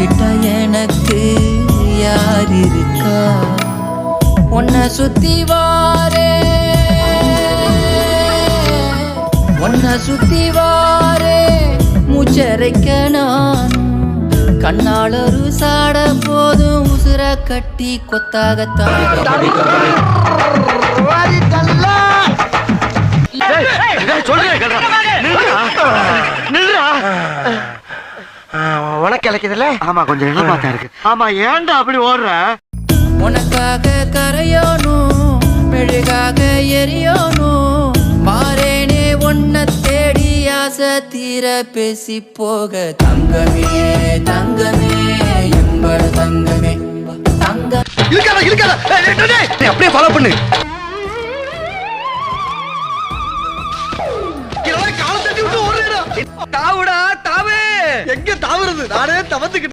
உன்கிட்ட எனக்கு யார் இருக்கா? உன்னை சுத்தி வாரே மூச்சரைக்க நான் கண்ணால் ஒரு சாட போதும் உசுர கட்டி கொத்தாகத்தான். உனக்கு இலக்கியதுல ஆமா கொஞ்சம் எதிர்பார்த்தா இருக்கு. ஆமா ஏன்டா அப்படி ஓடுற? உனக்காக கரையோனும் மெழுகாக எரியோனும் மாறேனே உன்னை தேடி ஆசை தீர பேசி போக. தங்கமே தங்கமே எம்பட தங்கமே தங்க அப்படியே ஃபாலோ பண்ணு. தாவுடா தாவு. எங்க தாவுறது? நானே தவத்துக்கிட்டு